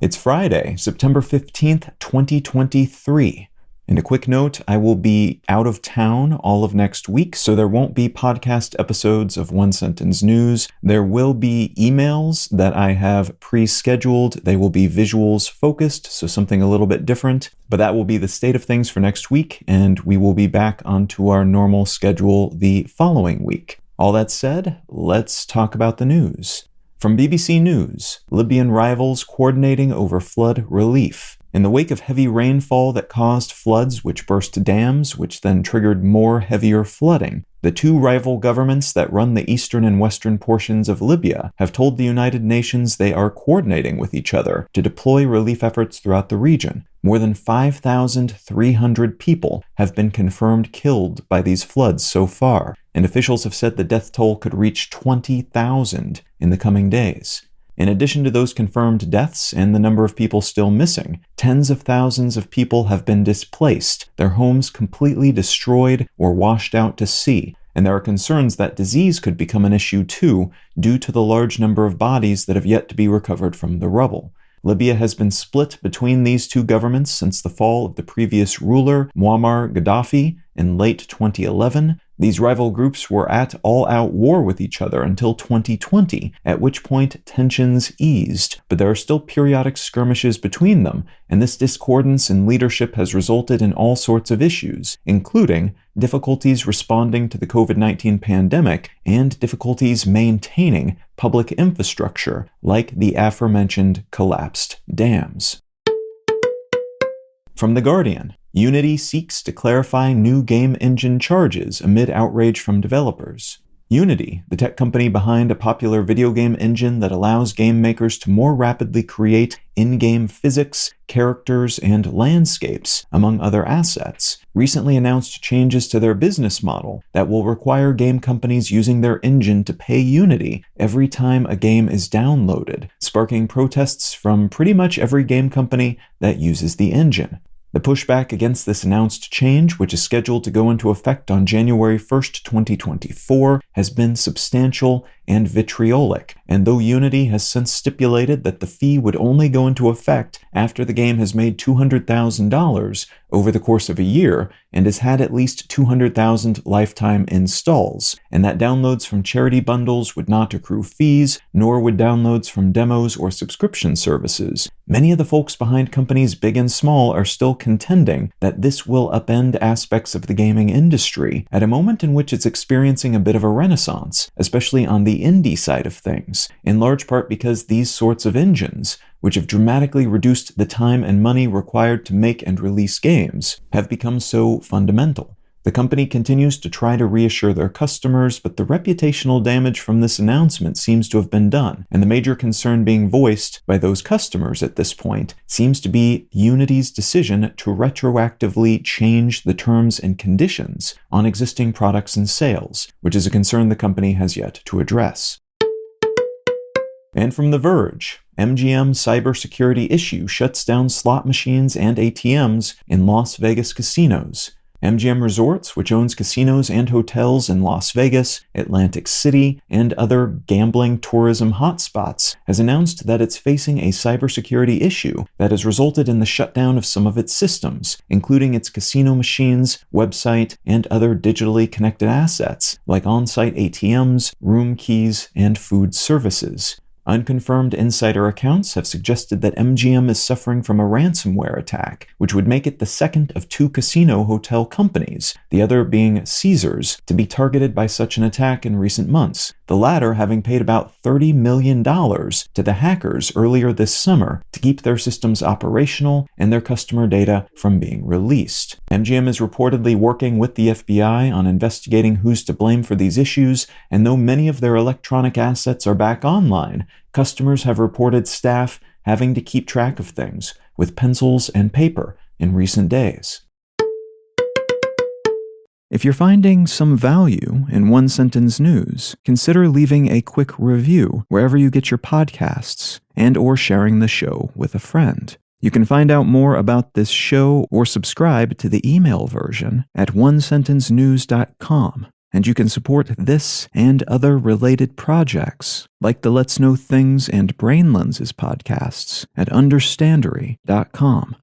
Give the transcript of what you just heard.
It's Friday, September 15th, 2023. And a quick note, I will be out of town all of next week, so there won't be podcast episodes of One Sentence News. There will be emails that I have pre-scheduled. They will be visuals focused, so something a little bit different. But that will be the state of things for next week, and we will be back onto our normal schedule the following week. All that said, let's talk about the news. From BBC News, Libyan rivals coordinating over flood relief. In the wake of heavy rainfall that caused floods which burst dams, which then triggered more heavier flooding, the two rival governments that run the eastern and western portions of Libya have told the United Nations they are coordinating with each other to deploy relief efforts throughout the region. More than 5,300 people have been confirmed killed by these floods so far, and officials have said the death toll could reach 20,000 in the coming days. In addition to those confirmed deaths and the number of people still missing, tens of thousands of people have been displaced, their homes completely destroyed or washed out to sea, and there are concerns that disease could become an issue too, due to the large number of bodies that have yet to be recovered from the rubble. Libya has been split between these two governments since the fall of the previous ruler, Muammar Gaddafi, in late 2011. These rival groups were at all-out war with each other until 2020, at which point tensions eased, but there are still periodic skirmishes between them, and this discordance in leadership has resulted in all sorts of issues, including difficulties responding to the COVID-19 pandemic and difficulties maintaining public infrastructure, like the aforementioned collapsed dams. From The Guardian, Unity seeks to clarify new game engine charges amid outrage from developers. Unity, the tech company behind a popular video game engine that allows game makers to more rapidly create in-game physics, characters, and landscapes, among other assets, recently announced changes to their business model that will require game companies using their engine to pay Unity every time a game is downloaded, sparking protests from pretty much every game company that uses the engine. The pushback against this announced change, which is scheduled to go into effect on January 1st, 2024, has been substantial and vitriolic, and though Unity has since stipulated that the fee would only go into effect after the game has made $200,000 over the course of a year and has had at least 200,000 lifetime installs, and that downloads from charity bundles would not accrue fees, nor would downloads from demos or subscription services, many of the folks behind companies big and small are still contending that this will upend aspects of the gaming industry at a moment in which it's experiencing a bit of a renaissance, especially on the indie side of things, in large part because these sorts of engines, which have dramatically reduced the time and money required to make and release games, have become so fundamental. The company continues to try to reassure their customers, but the reputational damage from this announcement seems to have been done, and the major concern being voiced by those customers at this point seems to be Unity's decision to retroactively change the terms and conditions on existing products and sales, which is a concern the company has yet to address. And from The Verge, MGM cybersecurity issue shuts down slot machines and ATMs in Las Vegas casinos. MGM Resorts, which owns casinos and hotels in Las Vegas, Atlantic City, and other gambling tourism hotspots, has announced that it's facing a cybersecurity issue that has resulted in the shutdown of some of its systems, including its casino machines, website, and other digitally connected assets, like on-site ATMs, room keys, and food services. Unconfirmed insider accounts have suggested that MGM is suffering from a ransomware attack, which would make it the second of two casino hotel companies, the other being Caesars, to be targeted by such an attack in recent months, the latter having paid about $30 million to the hackers earlier this summer to keep their systems operational and their customer data from being released. MGM is reportedly working with the FBI on investigating who's to blame for these issues, and though many of their electronic assets are back online, customers have reported staff having to keep track of things with pencils and paper in recent days. If you're finding some value in One Sentence News, consider leaving a quick review wherever you get your podcasts and/or sharing the show with a friend. You can find out more about this show or subscribe to the email version at onesentencenews.com. And you can support this and other related projects, like the Let's Know Things and Brain Lenses podcasts, at understandery.com.